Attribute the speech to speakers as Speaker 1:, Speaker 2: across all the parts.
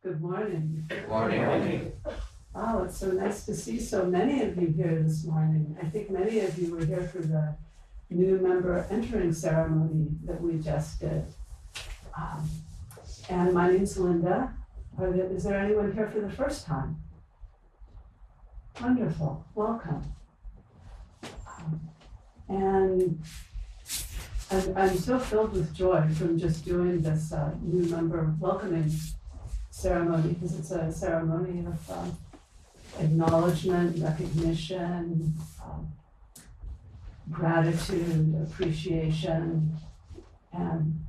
Speaker 1: Good morning.
Speaker 2: Good morning.
Speaker 1: Oh, it's so nice to see so many of you here this morning. I think many of you were here for the new member entering ceremony that we just did. And my name's Linda. Is there anyone here for the first time? Wonderful. Welcome. And I'm so filled with joy from just doing this new member welcoming ceremony, because it's a ceremony of acknowledgement, recognition, gratitude, appreciation, and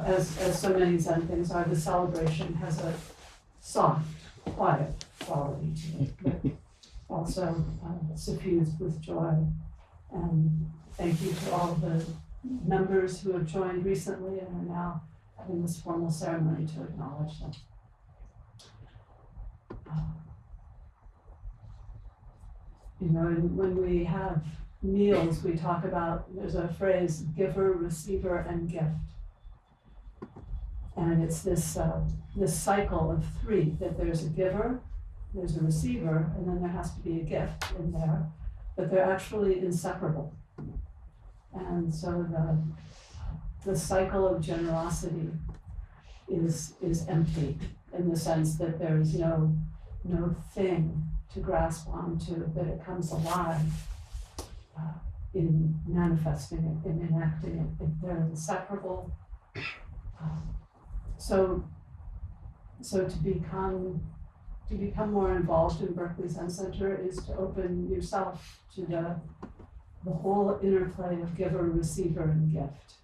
Speaker 1: as so many Zen things are, the celebration has a soft, quiet quality to it, but also suffused with joy. And thank you to all the members who have joined recently and are now having this formal ceremony to acknowledge them. And when we have meals, we talk about, there's a phrase, giver, receiver, and gift. And it's this cycle of three, that there's a giver, there's a receiver, and then there has to be a gift in there, but they're actually inseparable. And so the cycle of generosity is empty, in the sense that there is no thing to grasp onto, but it comes alive in manifesting it, in enacting it. They're inseparable. So to become more involved in Berkeley Zen Center is to open yourself to the whole interplay of giver, receiver, and gift.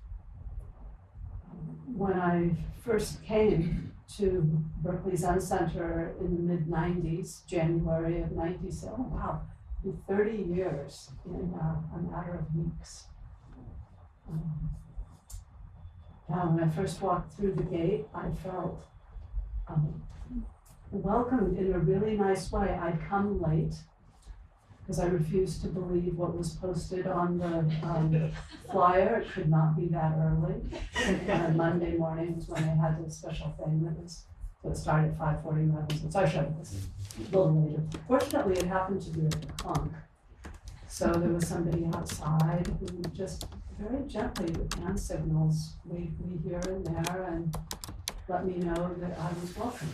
Speaker 1: When I first came to Berkeley Zen Center in the mid-90s, January of 96, oh wow, 30 years in a matter of weeks. Now, when I first walked through the gate, I felt welcomed in a really nice way. I'd come late because I refused to believe what was posted on the flyer. It could not be that early. Monday morning was when they had this special thing that started at 5:49. So I showed this a little later. Fortunately, it happened to be at the clunk. So there was somebody outside who just very gently with hand signals waved me here and there and let me know that I was welcome,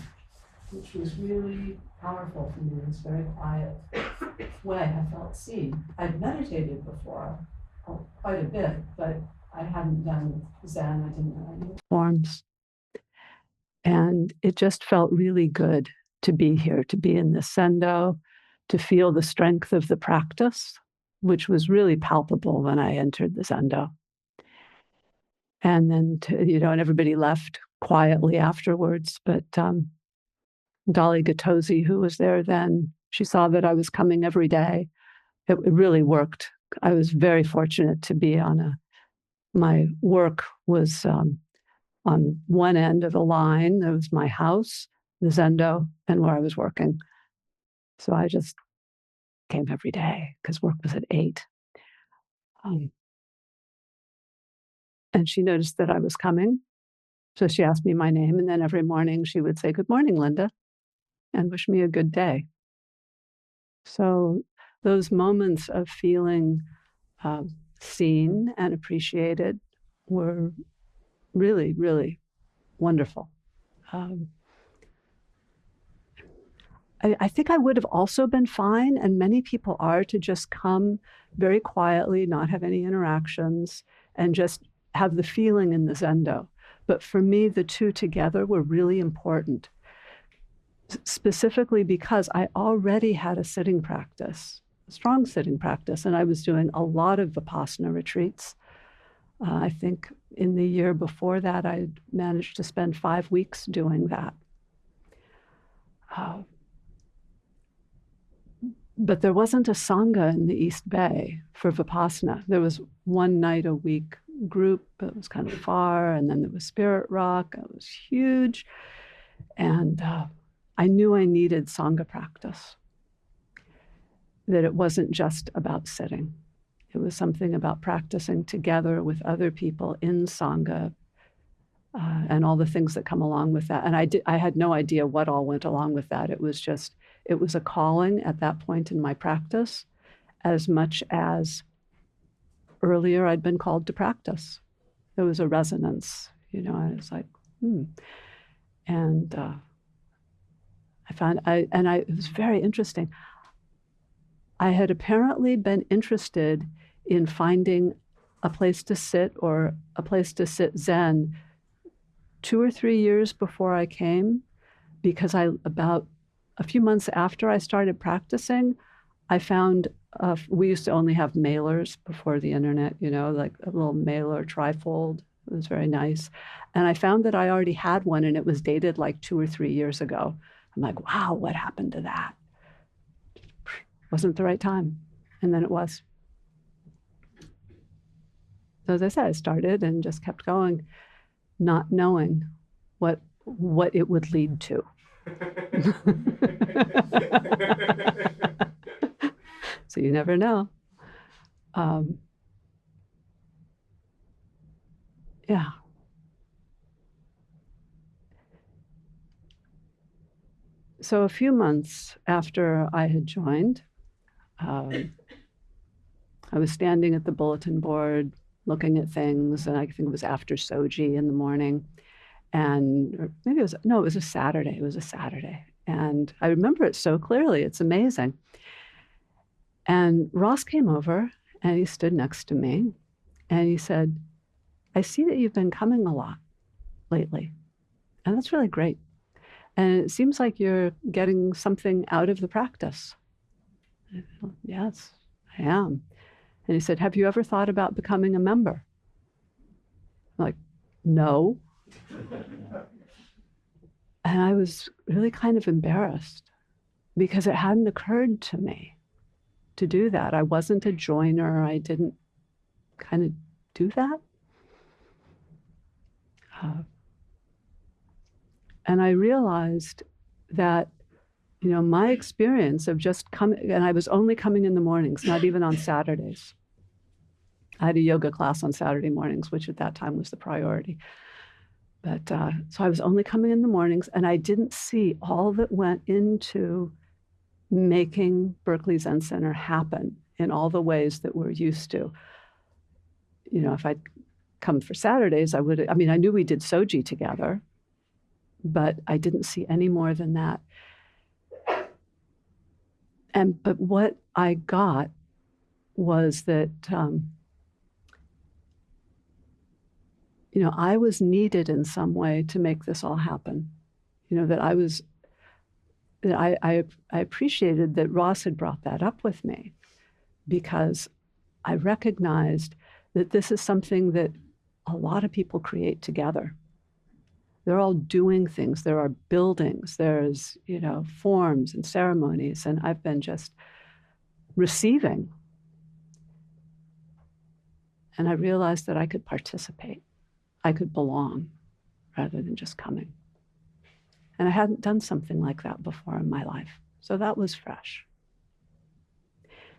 Speaker 1: which was really powerful for me. It was a very quiet way. I felt seen. I'd meditated before, quite a bit, but I hadn't done Zen. I didn't know any forms. And it just felt really good to be here, to be in the Sendo, to feel the strength of the practice, which was really palpable when I entered the Sendo. And then, and everybody left quietly afterwards, but Dolly Gatosi, who was there then, she saw that I was coming every day. It really worked. I was very fortunate to be my work was on one end of the line. There was my house, the Zendo, and where I was working. So I just came every day because work was at 8. And she noticed that I was coming. So she asked me my name, and then every morning she would say, "Good morning, Linda," and wish me a good day. So those moments of feeling seen and appreciated were really, really wonderful. I think I would have also been fine, and many people are, to just come very quietly, not have any interactions, and just have the feeling in the Zendo. But for me, the two together were really important, specifically because I already had a sitting practice, a strong sitting practice, and I was doing a lot of Vipassana retreats. I think in the year before that, I managed to spend 5 weeks doing that. But there wasn't a Sangha in the East Bay for Vipassana. There was one night a week group, but it was kind of far, and then there was Spirit Rock. It was huge. And I knew I needed Sangha practice, that it wasn't just about sitting. It was something about practicing together with other people in Sangha,
Speaker 2: and all the things that come along with that. And I had no idea what all went along with that. It was a calling at that point in my practice, as much as earlier I'd been called to practice. There was a resonance, I was like, And it was very interesting. I had apparently been interested in finding a place to sit or a place to sit Zen 2 or 3 years before I came, because about a few months after I started practicing, I found we used to only have mailers before the internet, like a little mailer trifold. It was very nice. And I found that I already had one, and it was dated like 2 or 3 years ago. I'm like, wow, what happened to that? Wasn't the right time. And then it was. So as I said, I started and just kept going, not knowing what it would lead to. So you never know. Yeah. So a few months after I had joined, I was standing at the bulletin board looking at things, and I think it was after Soji in the morning. Or maybe it was a Saturday. It was a Saturday. And I remember it so clearly. It's amazing. And Ross came over and he stood next to me and he said, I see that you've been coming a lot lately. And that's really great. And it seems like you're getting something out of the practice. I said, yes, I am. And he said, have you ever thought about becoming a member? I'm like, no. And I was really kind of embarrassed because it hadn't occurred to me to do that. I wasn't a joiner. I didn't kind of do that. And I realized that, my experience of just coming, and I was only coming in the mornings, not even on Saturdays. I had a yoga class on Saturday mornings, which at that time was the priority. But so I was only coming in the mornings, and I didn't see all that went into making Berkeley Zen Center happen in all the ways that we're used to. If I'd come for Saturdays, I knew we did Soji together, but I didn't see any more than that. But what I got was that, I was needed in some way to make this all happen. That I appreciated that Ross had brought that up with me, because I recognized that this is something that a lot of people create together. They're all doing things. There are buildings, there's, forms and ceremonies, and I've been just receiving. And I realized that I could participate. I could belong rather than just coming. And I hadn't done something like that before in my life. So that was fresh.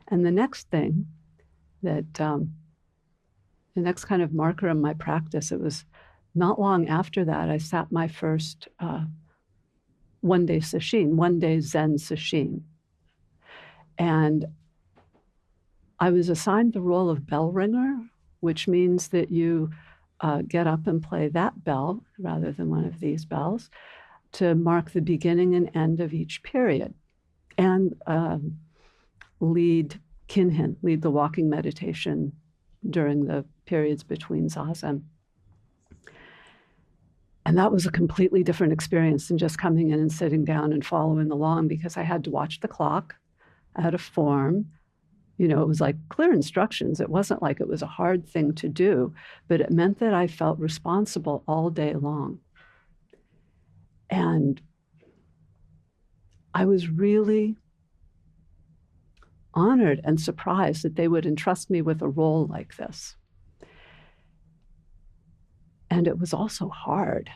Speaker 2: And the next thing that, the next kind of marker in my practice, it was not long after that, I sat my first one-day Zen sesshin. And I was assigned the role of bell ringer, which means that you get up and play that bell rather than one of these bells to mark the beginning and end of each period, and lead the walking meditation during the periods between zazen. And that was a completely different experience than just coming in and sitting down and following along, because I had to watch the clock. I had a form. It was like clear instructions. It wasn't like it was a hard thing to do, but it meant that I felt responsible all day long. And I was really honored and surprised that they would entrust me with a role like this. And it was also hard.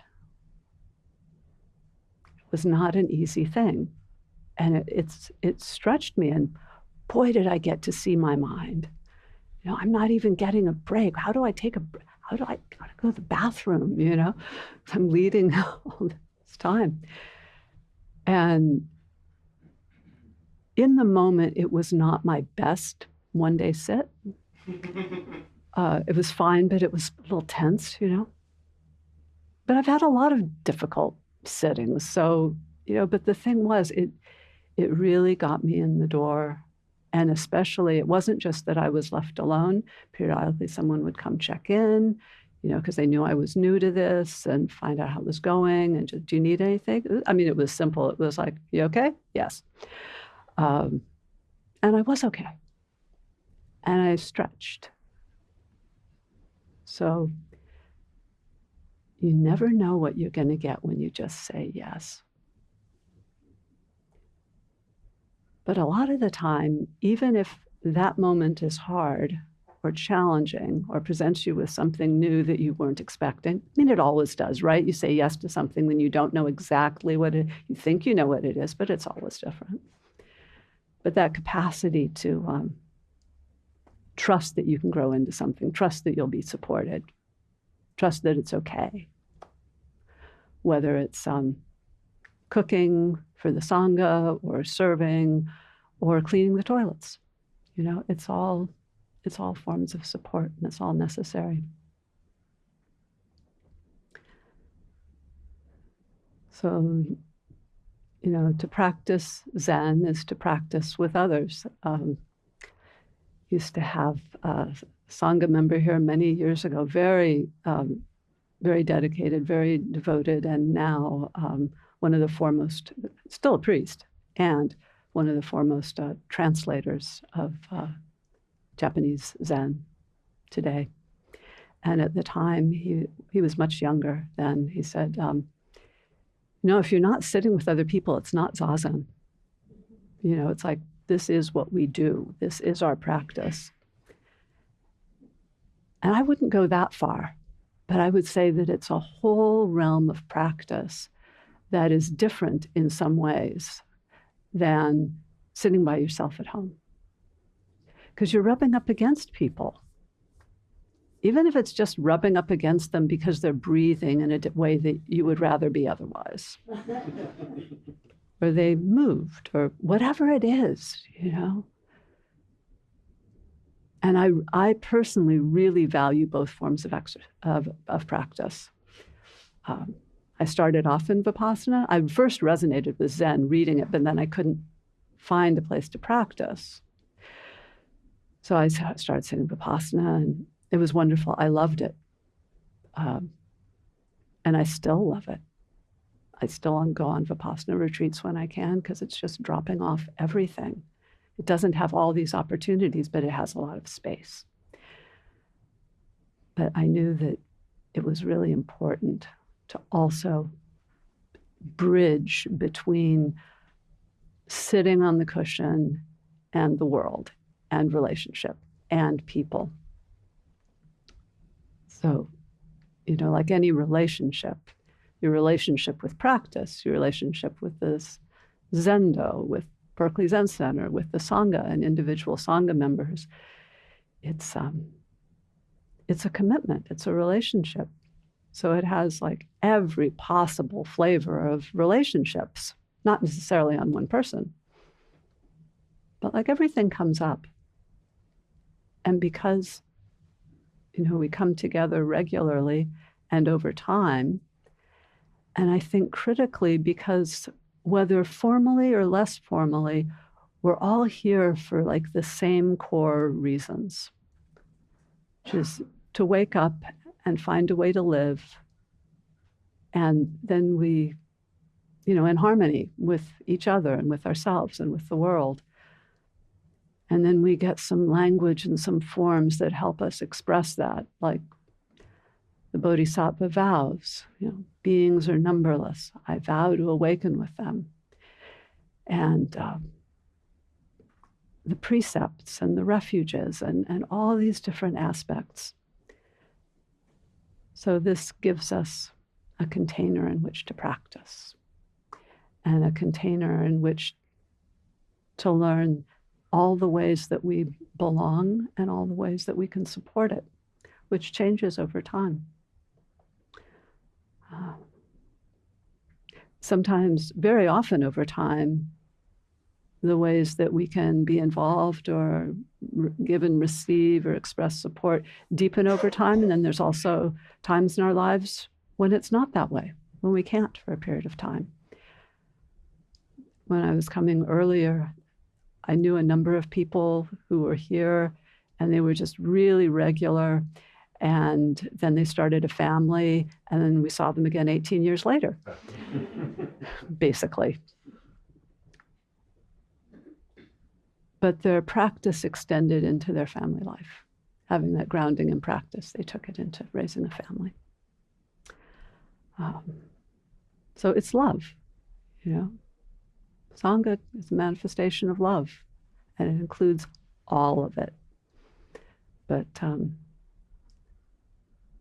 Speaker 2: It was not an easy thing. And it stretched me, and boy, did I get to see my mind. I'm not even getting a break. How do I take how do I gotta go to the bathroom, you know? I'm leading all this time. And in the moment, it was not my best one-day sit. It was fine, but it was a little tense, you know? But I've had a lot of difficult sittings. So, you know, but the thing was, it really got me in the door. And especially, it wasn't just that I was left alone. Periodically, someone would come check in, you know, because they knew I was new to this and find out how it was going. And just, do you need anything? I mean, it was simple. It was like, you okay? Yes. And I was okay. And I stretched. So you never know what you're going to get when you just say yes. But a lot of the time, even if that moment is hard or challenging or presents you with something new that you weren't expecting, I mean, it always does, right? You say yes to something when you don't know exactly what it, you think you know what it is, but it's always different. But that capacity to trust that you can grow into something, trust that you'll be supported, trust that it's okay. Whether it's cooking for the Sangha or serving or cleaning the toilets, you know, it's all forms of support and it's all necessary. So, you know, to practice Zen is to practice with others. Used to have a Sangha member here many years ago, very dedicated, very devoted, and now one of the foremost, still a priest, and one of the foremost translators of Japanese Zen today. And at the time, he was much younger then. He said, you know, if you're not sitting with other people, it's not Zazen. You know, it's like, this is what we do. This is our practice. And I wouldn't go that far, but I would say that it's a whole realm of practice that is different in some ways than sitting by yourself at home. Because you're rubbing up against people. Even if it's just rubbing up against them because they're breathing in a way that you would rather be otherwise. Or they moved, or whatever it is, you know. And I personally really value both forms of practice. I started off in Vipassana. I first resonated with Zen, reading it, but then I couldn't find a place to practice. So I started sitting Vipassana, and it was wonderful. I loved it. And I still love it. I still go on Vipassana retreats when I can because it's just dropping off everything. It doesn't have all these opportunities, but it has a lot of space. But I knew that it was really important to also bridge between sitting on the cushion and the world and relationship and people. So, you know, like any relationship, your relationship with practice, your relationship with this Zendo, with Berkeley Zen Center, with the Sangha and individual Sangha members, it's a commitment, it's a relationship. So it has like every possible flavor of relationships, not necessarily on one person, but like everything comes up. And because, you know, we come together regularly and over time, and I think critically because whether formally or less formally, we're all here for like the same core reasons, which is to wake up and find a way to live. And then we, you know, in harmony with each other and with ourselves and with the world. And then we get some language and some forms that help us express that, like the Bodhisattva vows, you know, beings are numberless. I vow to awaken with them. And the precepts and the refuges and all these different aspects. So this gives us a container in which to practice and a container in which to learn all the ways that we belong and all the ways that we can support it which changes over time. Sometimes, very often over time, the ways that we can be involved or give and receive or express support deepen over time. And then there's also times in our lives when it's not that way, when we can't for a period of time. When I was coming earlier, I knew a number of people who were here, and they were just really regular. And then they started a family, and then we saw them again 18 years later, basically. But their practice extended into their family life. Having that grounding in practice, they took it into raising a family. So it's love, you know. Sangha is a manifestation of love, and it includes all of it. But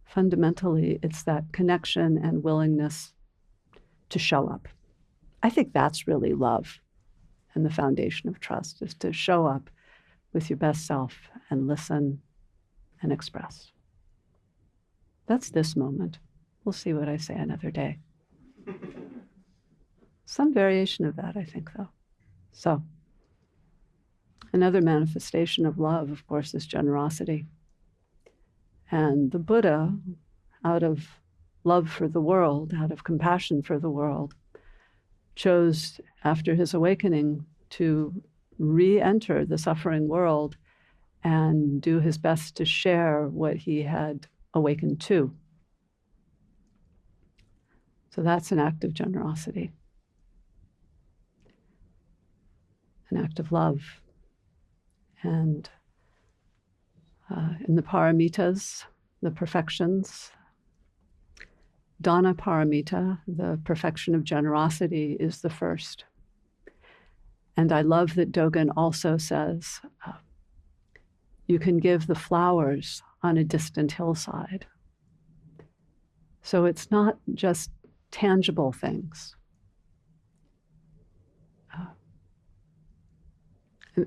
Speaker 2: fundamentally, it's that connection and willingness to show up. I think that's really love, and the foundation of trust is to show up with your best self and listen and express. That's this moment. We'll see what I say another day. Some variation of that, I think, though. So, another manifestation of love, of course, is generosity. And the Buddha, out of love for the world, out of compassion for the world, chose, after his awakening, to re-enter the suffering world and do his best to share what he had awakened to. So that's an act of generosity, an act of love. And in the paramitas, the perfections, Dana paramita, the perfection of generosity, is the first. And I love that Dogen also says, you can give the flowers on a distant hillside. So it's not just tangible things.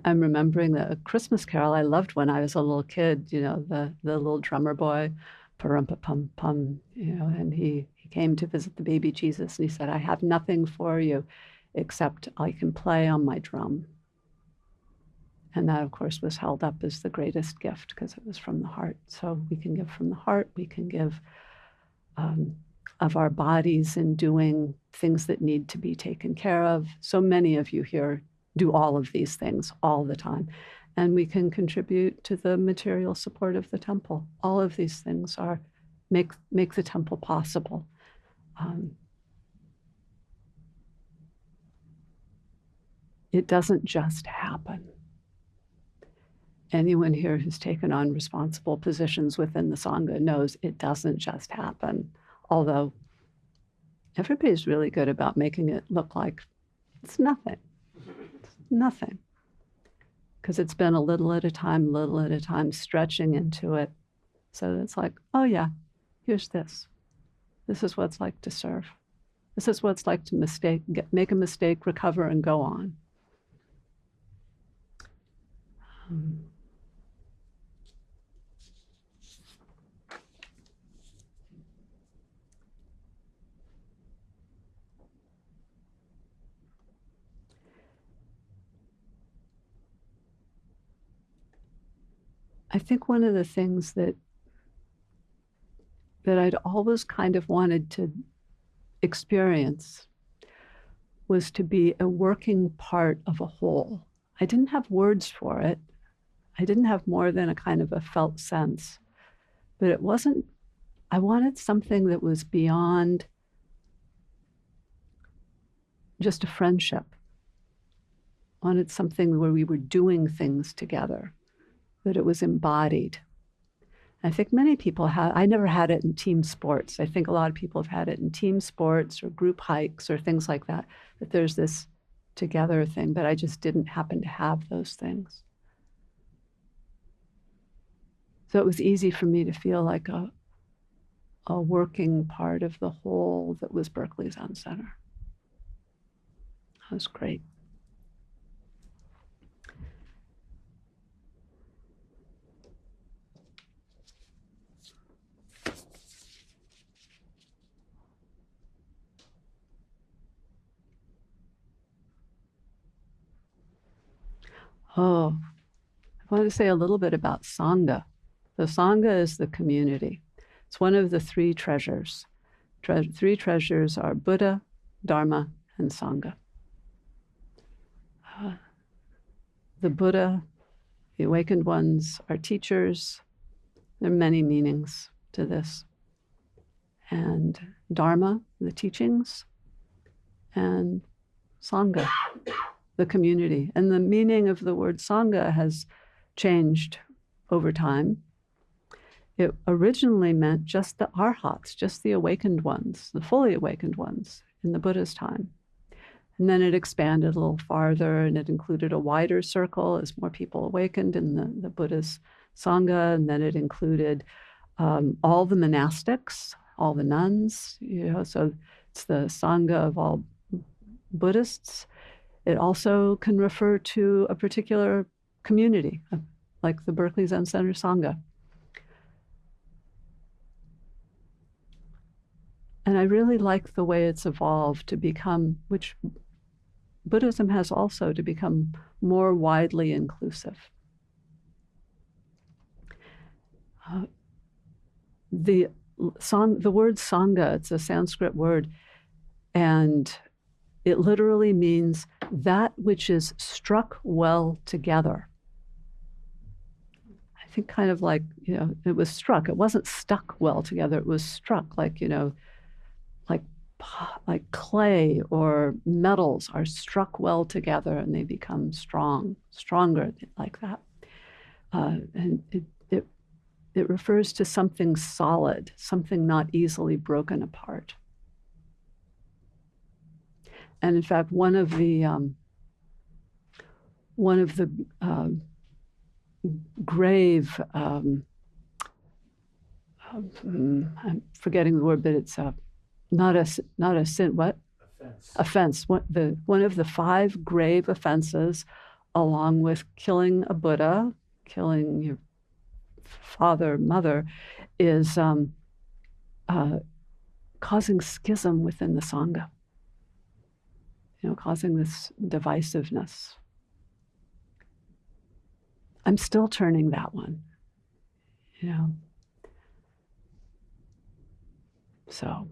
Speaker 2: I'm remembering a Christmas carol I loved when I was a little kid, you know, the little drummer boy, pa-rum-pa-pum-pum, you know, and he came to visit the baby Jesus, and he said, I have nothing for you except I can play on my drum. And that, of course, was held up as the greatest gift because it was from the heart. So we can give from the heart. We can give of our bodies in doing things that need to be taken care of. So many of you here do all of these things all the time. And we can contribute to the material support of the temple. All of these things make the temple possible. It doesn't just happen. Anyone here who's taken on responsible positions within the Sangha knows it doesn't just happen. Although everybody's really good about making it look like it's nothing. It's nothing. Because it's been a little at a time, stretching into it. So it's like, oh yeah, here's this. This is what it's like to serve. This is what it's like to make a mistake, recover, and go on. I think one of the things that I'd always kind of wanted to experience was to be a working part of a whole. I didn't have words for it. I didn't have more than a kind of a felt sense. But it wasn't, I wanted something that was beyond just a friendship. I wanted something where we were doing things together, that it was embodied. I think many people have, I never had it in team sports. I think a lot of people have had it in team sports or group hikes or things like that, that there's this together thing, but I just didn't happen to have those things. So it was easy for me to feel like a working part of the whole that was Berkeley Zen Center. That was great. Oh, I want to say a little bit about Sangha. The Sangha is the community. It's one of the three treasures. Three treasures are Buddha, Dharma, and Sangha. The Buddha, the awakened ones, are teachers. There are many meanings to this. And Dharma, the teachings, and Sangha, the community. And the meaning of the word Sangha has changed over time. It originally meant just the arhats, just the awakened ones, the fully awakened ones in the Buddha's time. And then it expanded a little farther, and it included a wider circle as more people awakened in the Buddha's Sangha. And then it included all the monastics, all the nuns, so it's the Sangha of all Buddhists. It also can refer to a particular community, like the Berkeley Zen Center Sangha. And I really like the way it's evolved to become, which Buddhism has also, to become more widely inclusive. The word Sangha, it's a Sanskrit word, and it literally means that which is struck well together. I think kind of like, it was struck. It wasn't stuck well together. It was struck like, like clay or metals are struck well together and they become stronger like that. And it refers to something solid, something not easily broken apart. And in fact, one of the grave, I'm forgetting the word, but it's not a sin. What? Offense. One of the 5 grave offenses, along with killing a Buddha, killing your father, mother, is causing schism within the Sangha. Causing this divisiveness. I'm still turning that one. So.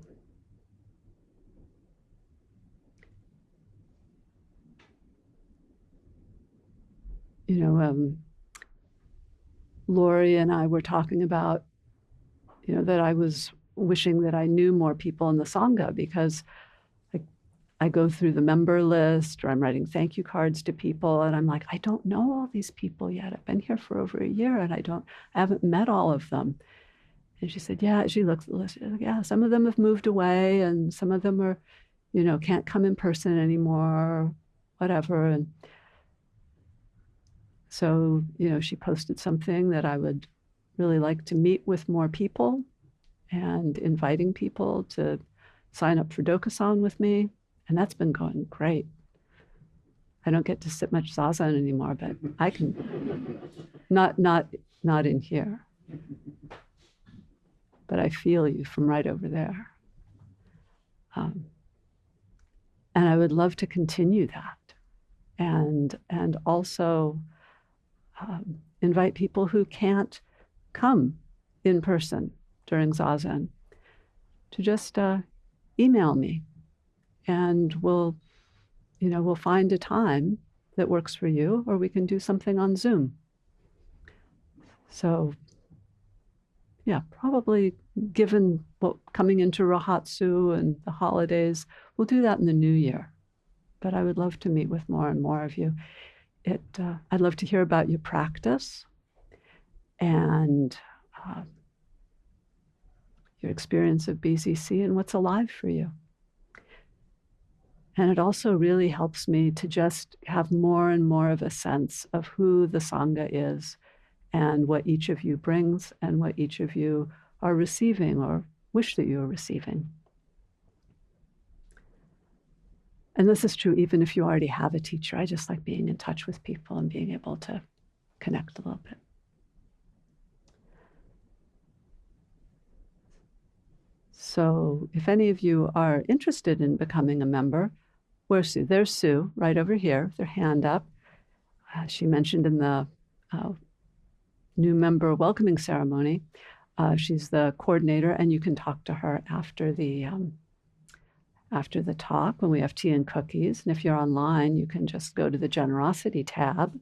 Speaker 2: Lori and I were talking about, that I was wishing that I knew more people in the Sangha, because I go through the member list, or I'm writing thank you cards to people, and I'm like, I don't know all these people yet. I've been here for over a year, and I haven't met all of them. And she said, yeah, she looks at the list. She's like, yeah, some of them have moved away, and some of them are, can't come in person anymore, or whatever. And so, she posted something that I would really like to meet with more people, and inviting people to sign up for Dokusan with me. And that's been going great. I don't get to sit much zazen anymore, but I can, not in here. But I feel you from right over there. And I would love to continue that. And also invite people who can't come in person during zazen to just email me. And we'll find a time that works for you, or we can do something on Zoom. So, yeah, probably given what coming into Rohatsu and the holidays, we'll do that in the new year. But I would love to meet with more and more of you. I'd love to hear about your practice and your experience of BZC and what's alive for you. And it also really helps me to just have more and more of a sense of who the Sangha is and what each of you brings and what each of you are receiving or wish that you are receiving. And this is true even if you already have a teacher. I just like being in touch with people and being able to connect a little bit. So if any of you are interested in becoming a member, where's Sue? There's Sue right over here, with her hand up. She mentioned in the new member welcoming ceremony, she's the coordinator, and you can talk to her after the talk when we have tea and cookies. And if you're online, you can just go to the generosity tab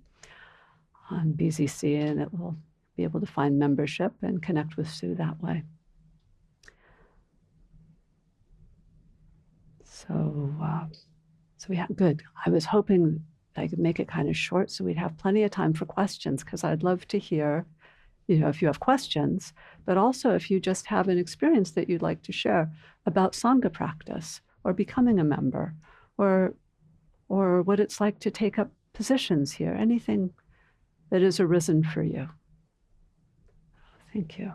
Speaker 2: on BZC, and it will be able to find membership and connect with Sue that way. So we had good. I was hoping I could make it kind of short so we'd have plenty of time for questions, because I'd love to hear, if you have questions, but also if you just have an experience that you'd like to share about Sangha practice or becoming a member, or what it's like to take up positions here, anything that has arisen for you. Thank you.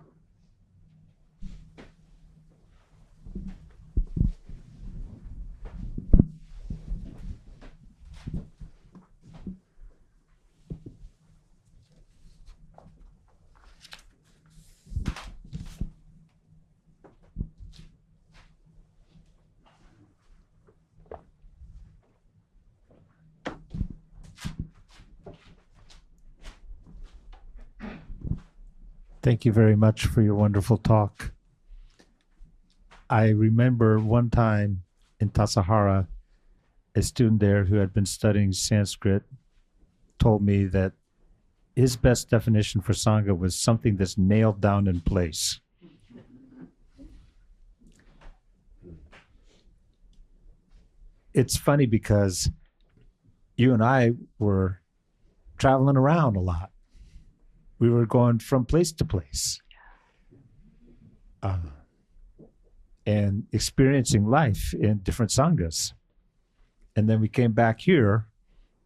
Speaker 3: Thank you very much for your wonderful talk. I remember one time in Tassajara, a student there who had been studying Sanskrit told me that his best definition for Sangha was something that's nailed down in place. It's funny because you and I were traveling around a lot. We were going from place to place and experiencing life in different sanghas. And then we came back here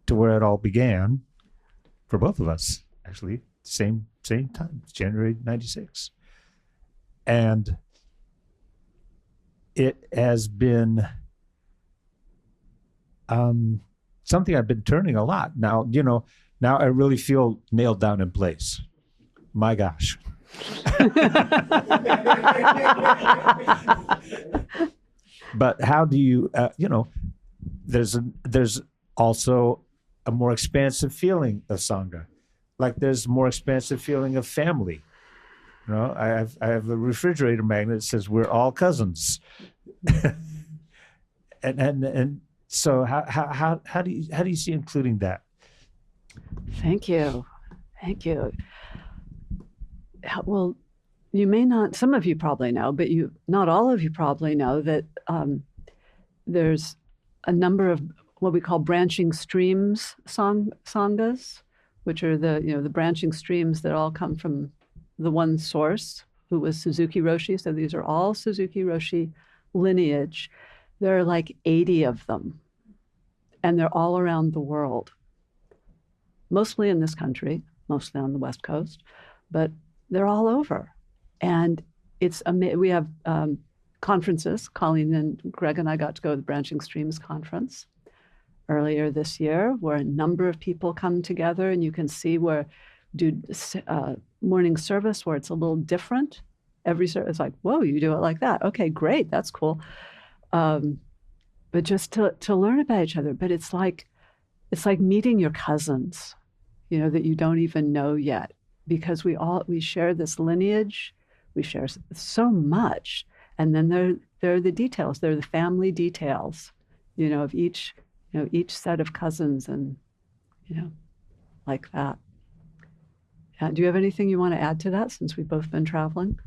Speaker 3: to where it all began for both of us, actually, same time, January 96. And it has been something I've been turning a lot. Now, now I really feel nailed down in place. My gosh. But how do you, there's also a more expansive feeling of Sangha. Like there's more expansive feeling of family. I have a refrigerator magnet that says we're all cousins. and so how do you see including that?
Speaker 2: Thank you. Well, you may not, some of you probably know, but not all of you probably know that there's a number of what we call branching streams sanghas, which are the branching streams that all come from the one source, who was Suzuki Roshi. So these are all Suzuki Roshi lineage. There are like 80 of them, and they're all around the world. Mostly in this country, mostly on the West Coast, but they're all over. And we have conferences. Colleen and Greg and I got to go to the Branching Streams conference earlier this year, where a number of people come together, and you can see where do morning service where it's a little different. Every service is like, whoa, you do it like that. Okay, great, that's cool. But just to learn about each other. But it's like meeting your cousins, that you don't even know yet, because we share this lineage, we share so much, and then there are the details. There are the family details, of each set of cousins, and like that. Do you have anything you want to add to that, since we've both been traveling?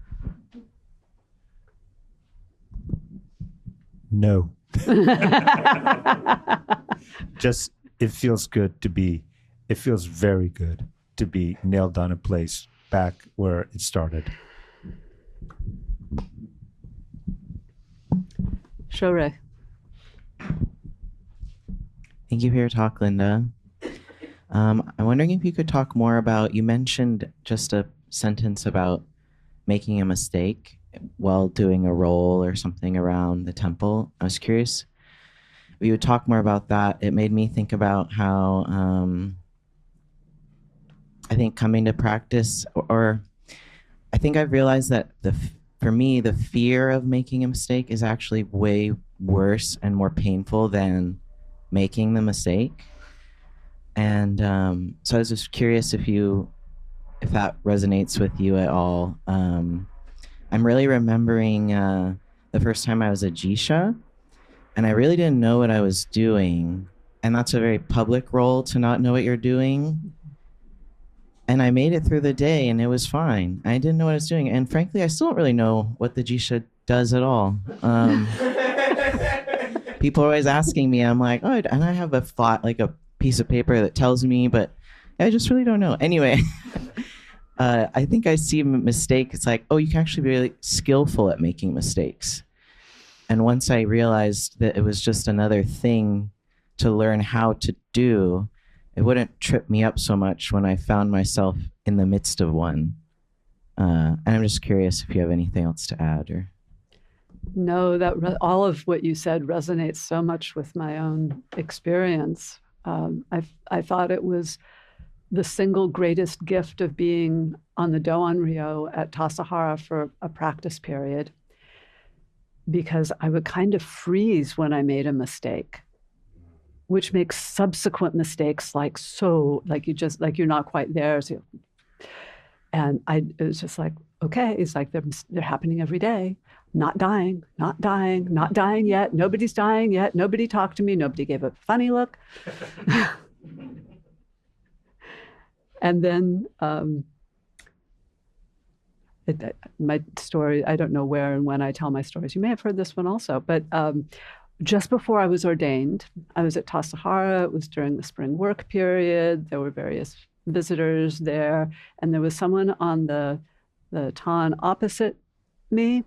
Speaker 3: No. Just, it feels very good to be nailed down in place back where it started.
Speaker 2: Shore.
Speaker 4: Thank you for your talk, Linda. I'm wondering if you could talk more about, you mentioned just a sentence about making a mistake while doing a role or something around the temple. I was curious if you would talk more about that. It made me think about how I think coming to practice, or I think I've realized that for me, the fear of making a mistake is actually way worse and more painful than making the mistake. And so I was just curious if that resonates with you at all. I'm really remembering the first time I was a Jisha, and I really didn't know what I was doing. And that's a very public role, to not know what you're doing. And I made it through the day and it was fine. I didn't know what I was doing. And frankly, I still don't really know what the Jisha does at all. People are always asking me, I'm like, oh, and I have a thought, like a piece of paper that tells me, but I just really don't know. Anyway, I think I see a mistake. It's like, oh, you can actually be really skillful at making mistakes. And once I realized that it was just another thing to learn how to do, it wouldn't trip me up so much when I found myself in the midst of one. And I'm just curious if you have anything else to add. Or
Speaker 2: No, all of what you said resonates so much with my own experience. I thought it was the single greatest gift of being on the Doan Ryo at Tassajara for a practice period, because I would kind of freeze when I made a mistake, which makes subsequent mistakes like you're not quite there. So, and it was just like, okay, it's like they're happening every day. Not dying yet. Nobody's dying yet. Nobody talked to me. Nobody gave a funny look. And then my story, I don't know where and when I tell my stories. You may have heard this one also, but just before I was ordained, I was at Tassajara. It was during the spring work period. There were various visitors there, and there was someone on the tan opposite me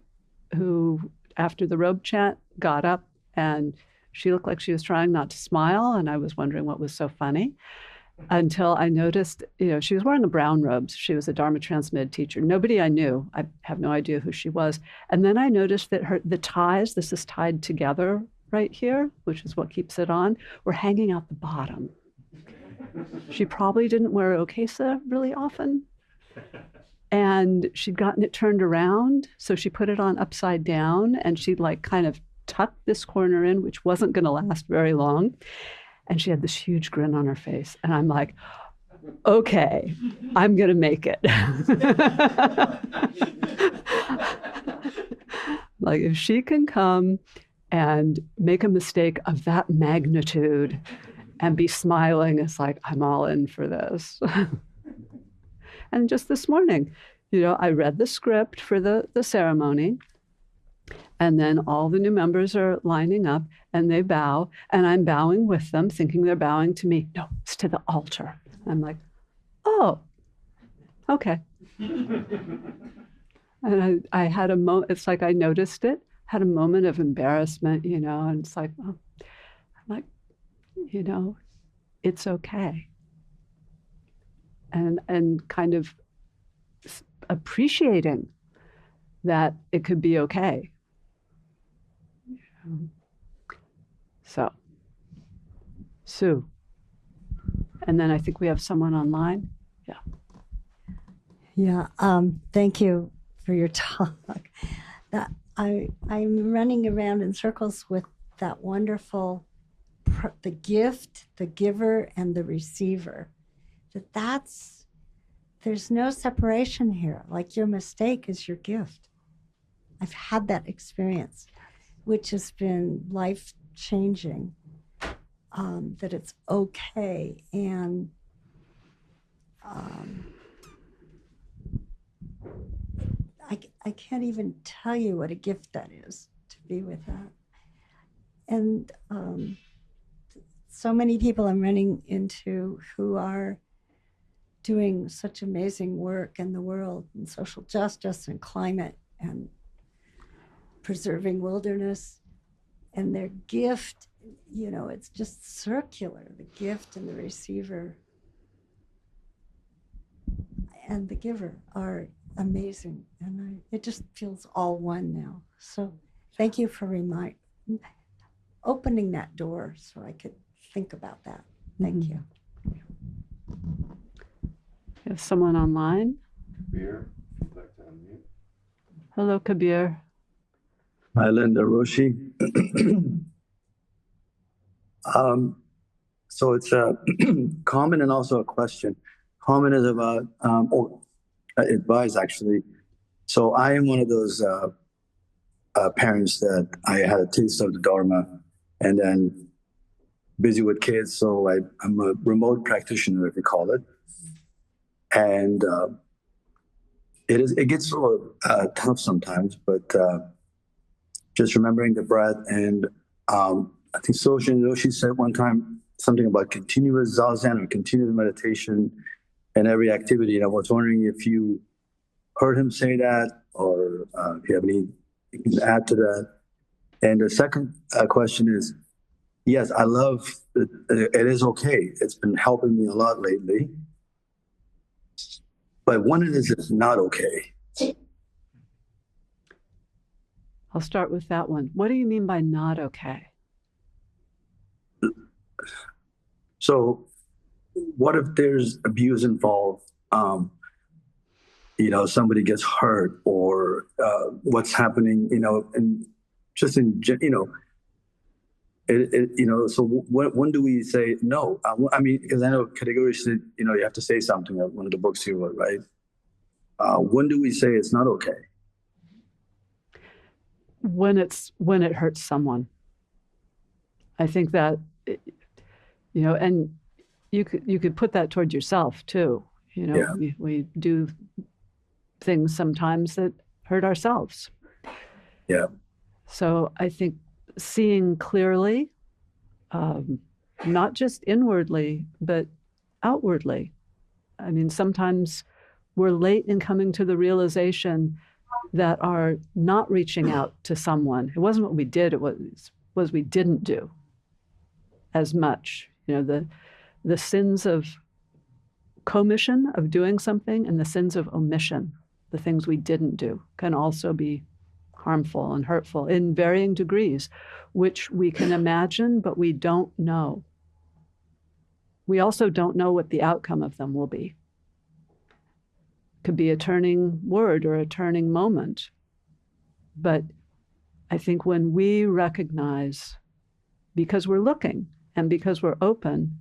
Speaker 2: who, after the robe chant, got up, and she looked like she was trying not to smile, and I was wondering what was so funny, until I noticed, she was wearing a brown robe. She was a Dharma Transmit teacher. Nobody I knew. I have no idea who she was. And then I noticed that the ties, this is tied together right here, which is what keeps it on, were hanging out the bottom. She probably didn't wear okesa really often. And she'd gotten it turned around, so she put it on upside down, and she'd kind of tucked this corner in, which wasn't going to last very long. And she had this huge grin on her face. And I'm like, okay, I'm going to make it. Like, if she can come and make a mistake of that magnitude and be smiling, it's like, I'm all in for this. And just this morning, I read the script for the ceremony, and then all the new members are lining up and they bow, and I'm bowing with them, thinking they're bowing to me. No, it's to the altar. I'm like, oh, okay. And I had a moment, it's like I noticed it, had a moment of embarrassment, and it's like, oh, I'm like, it's okay. And kind of appreciating that it could be okay. So, Sue. And then I think we have someone online. Yeah.
Speaker 5: Yeah. Thank you for your talk. I'm running around in circles with that wonderful, the gift, the giver, and the receiver. There's no separation here. Like, your mistake is your gift. I've had that experience, which has been life-changing, that it's okay. And I can't even tell you what a gift that is, to be with that. And so many people I'm running into who are doing such amazing work in the world, in social justice and climate and preserving wilderness, and their gift, it's just circular. The gift and the receiver and the giver are amazing, and it just feels all one now. So thank you for opening that door so I could think about that. Thank you.
Speaker 2: We have someone online.
Speaker 6: Kabir, if you'd like to unmute.
Speaker 2: Hello, Kabir.
Speaker 7: Hi, Linda Roshi. So it's a comment and also a question. Comment is about advice, actually. So I am one of those parents that I had a taste of the Dharma and then busy with kids. So I'm a remote practitioner, if you call it. And it gets a little tough sometimes, but just remembering the breath. And I think Sojin Roshi said one time something about continuous zazen or continuous meditation in every activity. And I was wondering if you heard him say that, or if you have any you can add to that. And the second question is, yes, I love it. It is okay. It's been helping me a lot lately. But when it is not okay.
Speaker 2: I'll start with that one. What do you mean by not okay?
Speaker 7: So what if there's abuse involved? Somebody gets hurt, or what's happening, and just so when do we say no? Because I know categorically, you have to say something. One of the books you wrote, right? When do we say it's not okay?
Speaker 2: When it hurts someone. I think that, and you could put that toward yourself too.
Speaker 7: Yeah.
Speaker 2: We do things sometimes that hurt ourselves.
Speaker 7: Yeah.
Speaker 2: So I think seeing clearly, not just inwardly, but outwardly. I mean, sometimes we're late in coming to the realization that our not reaching out to someone, it wasn't what we did, it was we didn't do as much. The sins of commission, of doing something, and the sins of omission, the things we didn't do, can also be harmful and hurtful in varying degrees, which we can imagine, but we don't know. We also don't know what the outcome of them will be. Could be a turning word or a turning moment. But I think when we recognize, because we're looking and because we're open,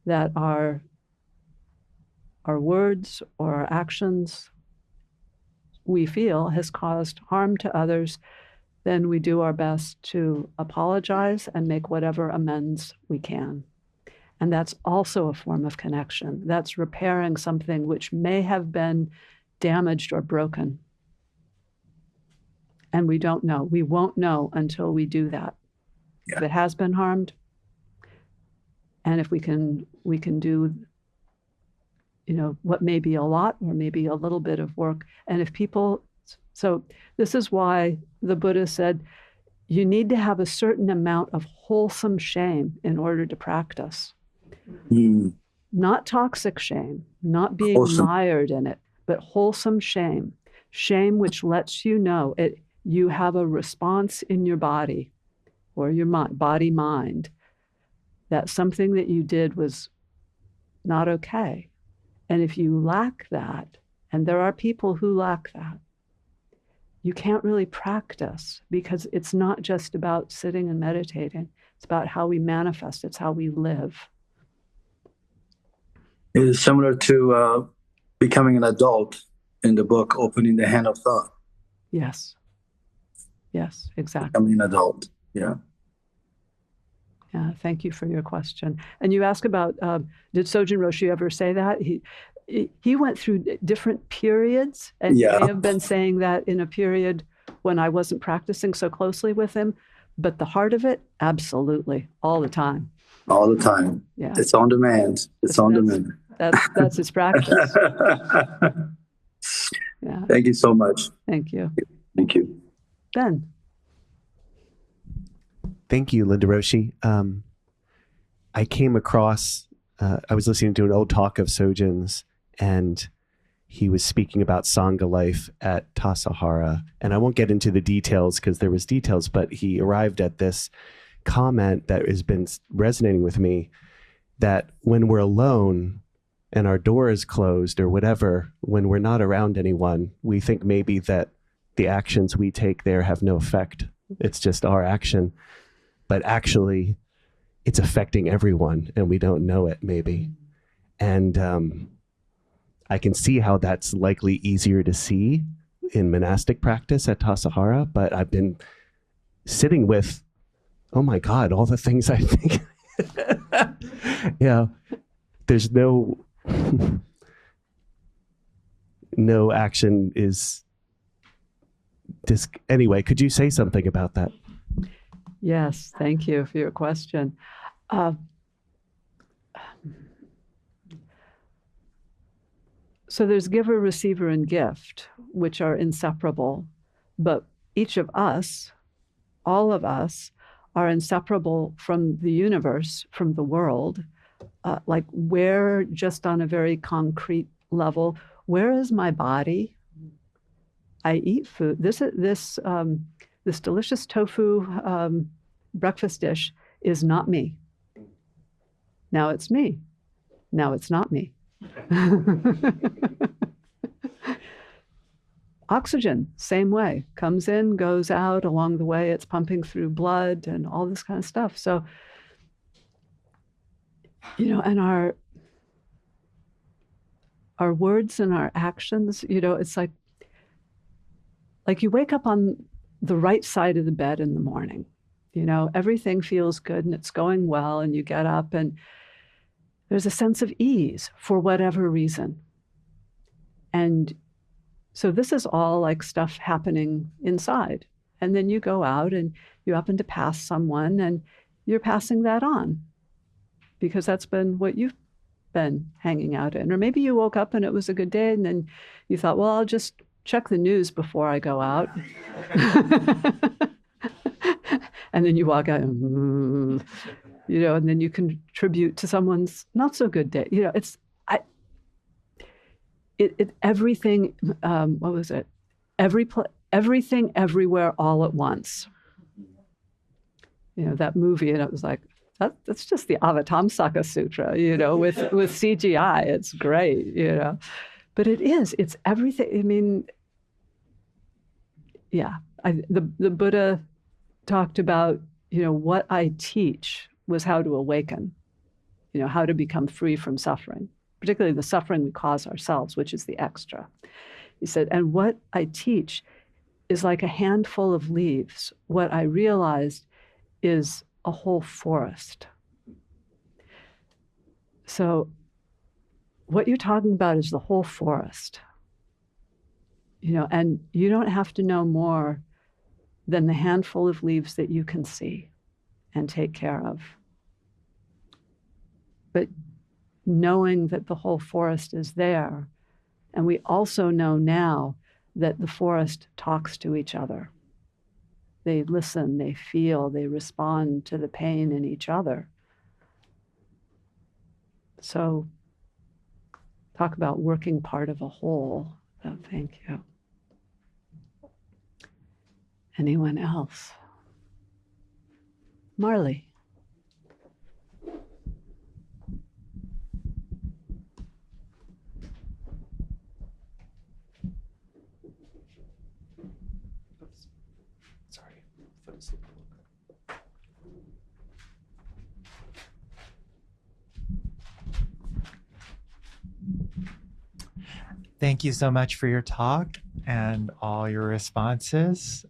Speaker 2: that our words or our actions we feel has caused harm to others, then we do our best to apologize and make whatever amends we can. And that's also a form of connection. That's repairing something which may have been damaged or broken. And we don't know. We won't know until we do that.
Speaker 7: Yeah.
Speaker 2: If it has been harmed, and if we can do, what may be a lot or maybe a little bit of work. And if people, so this is why the Buddha said, you need to have a certain amount of wholesome shame in order to practice. Not toxic shame, not being
Speaker 7: Wholesome.
Speaker 2: mired in it, but wholesome shame. Shame which lets you know you have a response in your body or your body-mind that something that you did was not okay. And if you lack that, and there are people who lack that, you can't really practice, because it's not just about sitting and meditating. It's about how we manifest. It's how we live.
Speaker 7: It is similar to becoming an adult in the book, Opening the Hand of Thought.
Speaker 2: Yes. Yes, exactly.
Speaker 7: Becoming an adult. Yeah.
Speaker 2: Yeah, thank you for your question. And you ask about, did Sojin Roshi ever say that? He went through different periods, and he may have been saying that in a period when I wasn't practicing so closely with him. But the heart of it, absolutely, all the time.
Speaker 7: All the time.
Speaker 2: Yeah.
Speaker 7: It's on demand. It's on demand.
Speaker 2: That's his practice. Yeah.
Speaker 7: Thank you so much.
Speaker 2: Thank you.
Speaker 7: Thank you.
Speaker 2: Ben.
Speaker 8: Thank you, Linda Roshi. I came across, I was listening to an old talk of Sojin's, and he was speaking about Sangha life at Tassajara. And I won't get into the details because there was details, but he arrived at this comment that has been resonating with me, that when we're alone and our door is closed or whatever, when we're not around anyone, we think maybe that the actions we take there have no effect. It's just our action. But actually, it's affecting everyone and we don't know it maybe. And I can see how that's likely easier to see in monastic practice at Tassajara, but I've been sitting with, oh my God, all the things I think. Yeah, there's no action is this. Anyway, could you say something about that?
Speaker 2: Yes, thank you for your question. So there's giver, receiver, and gift, which are inseparable, but each of us, all of us, are inseparable from the universe, from the world. Like where, just on a very concrete level, where is my body? I eat food. This delicious tofu breakfast dish is not me. Now it's me. Now it's not me. Oxygen, same way, comes in, goes out. Along the way, it's pumping through blood and all this kind of stuff. So, and our words and our actions, it's like you wake up on the right side of the bed in the morning. Everything feels good and it's going well, and you get up and there's a sense of ease for whatever reason. And so this is all like stuff happening inside. And then you go out and you happen to pass someone and you're passing that on because that's been what you've been hanging out in. Or maybe you woke up and it was a good day and then you thought, well, I'll just check the news before I go out. And then you walk out and, and then you contribute to someone's not so good day. Everything, what was it? Everything, everywhere, all at once. That movie, and it was like, that's just the Avatamsaka Sutra, with CGI. It's great, But it's everything. I mean, yeah, the Buddha talked about, what I teach was how to awaken, how to become free from suffering, particularly the suffering we cause ourselves, which is the extra. He said, and what I teach is like a handful of leaves. What I realized is a whole forest. So what you're talking about is the whole forest, and you don't have to know more than the handful of leaves that you can see and take care of. But knowing that the whole forest is there, and we also know now that the forest talks to each other. They listen, they feel, they respond to the pain in each other. So talk about working part of a whole. So thank you. Anyone else? Marley.
Speaker 8: Sorry.
Speaker 9: Thank you so much for your talk and all your responses.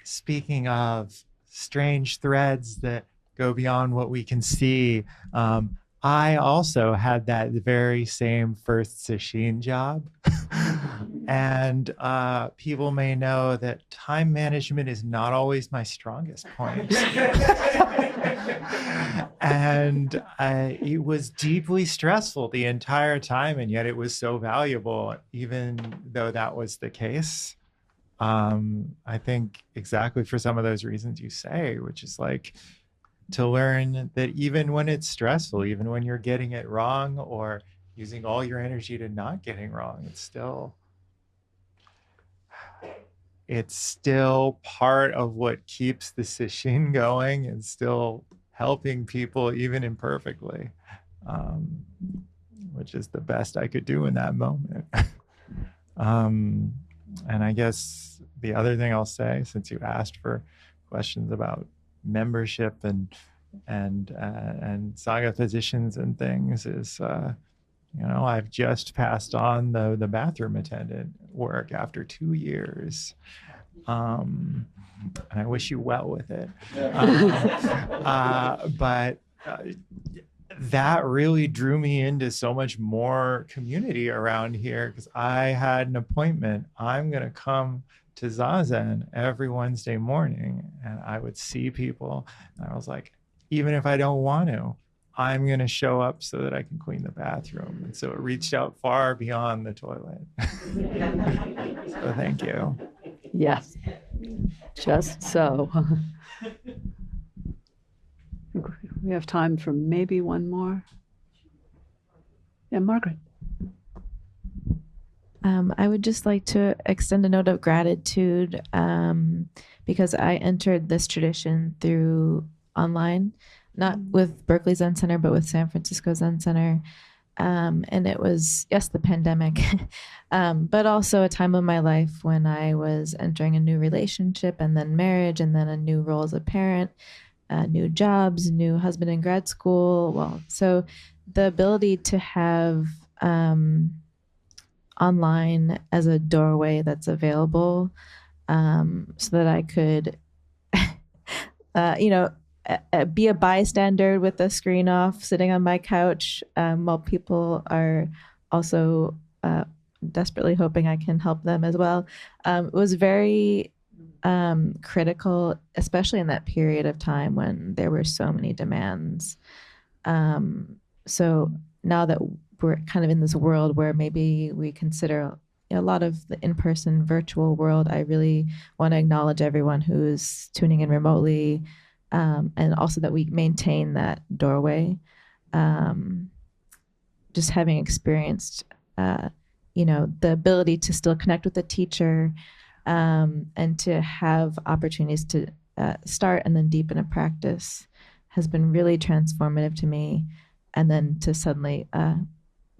Speaker 9: Speaking of strange threads that go beyond what we can see, I also had that very same first sesshin job. And people may know that time management is not always my strongest point. And it was deeply stressful the entire time, and yet it was so valuable, even though that was the case. I think exactly for some of those reasons you say, which is like to learn that even when it's stressful, even when you're getting it wrong or using all your energy to not getting wrong, it's still part of what keeps the sesshin going and still helping people even imperfectly, which is the best I could do in that moment. And I guess the other thing I'll say, since you asked for questions about membership and Sangha physicians and things is, I've just passed on the bathroom attendant work after 2 years. And I wish you well with it. But that really drew me into so much more community around here, because I had an appointment. I'm going to come to Zazen every Wednesday morning, and I would see people. And I was like, even if I don't want to, I'm going to show up so that I can clean the bathroom. And so it reached out far beyond the toilet. So thank you.
Speaker 2: Yes, just so. We have time for maybe one more. Yeah, Margaret.
Speaker 10: I would just like to extend a note of gratitude because I entered this tradition through online, not with Berkeley Zen Center, but with San Francisco Zen Center. And it was, yes, the pandemic, but also a time of my life when I was entering a new relationship and then marriage and then a new role as a parent, new jobs, new husband in grad school. Well, so the ability to have online as a doorway that's available so that I could, be a bystander with the screen off, sitting on my couch while people are also desperately hoping I can help them as well. It was very critical, especially in that period of time when there were so many demands. So now that we're kind of in this world where maybe we consider a lot of the in-person virtual world, I really want to acknowledge everyone who's tuning in remotely, and also that we maintain that doorway. Just having experienced, the ability to still connect with the teacher, and to have opportunities to start and then deepen a practice has been really transformative to me. And then to suddenly,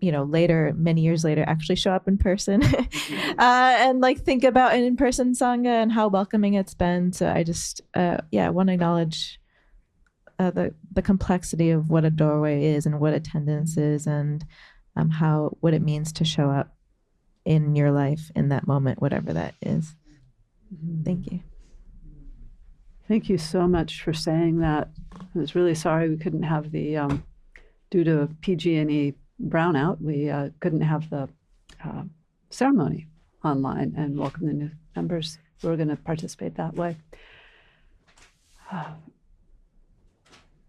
Speaker 10: later, many years later, actually show up in person and think about an in-person Sangha and how welcoming it's been. So I just, want to acknowledge the complexity of what a doorway is and what attendance is, and what it means to show up in your life in that moment, whatever that is. Thank you.
Speaker 2: Thank you so much for saying that. I was really sorry we couldn't have the, due to PG&E brownout, we couldn't have the ceremony online and welcome the new members who are going to participate that way.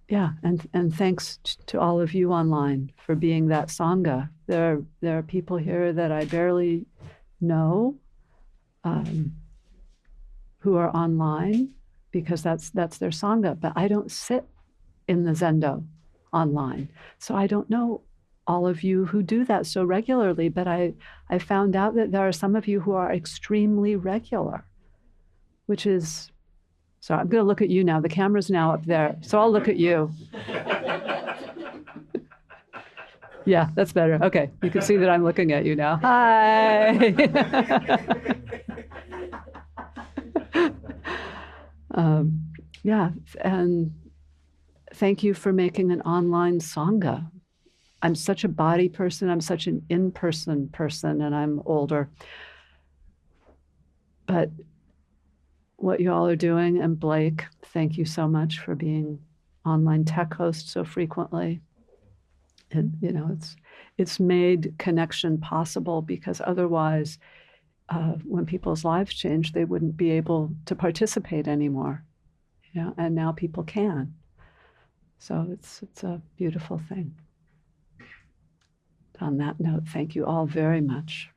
Speaker 2: And thanks to all of you online for being that Sangha. There are people here that I barely know who are online because that's their Sangha, but I don't sit in the Zendo online. So I don't know all of you who do that so regularly, but I found out that there are some of you who are extremely regular, which is, so I'm going to look at you now. The camera's now up there, so I'll look at you. Yeah, that's better. Okay, you can see that I'm looking at you now. Hi. And thank you for making an online Sangha. I'm such a body person. I'm such an in-person person, and I'm older. But what you all are doing, and Blake, thank you so much for being online tech host so frequently. And it's made connection possible, because otherwise, when people's lives change, they wouldn't be able to participate anymore. And now people can. So it's a beautiful thing. On that note, thank you all very much.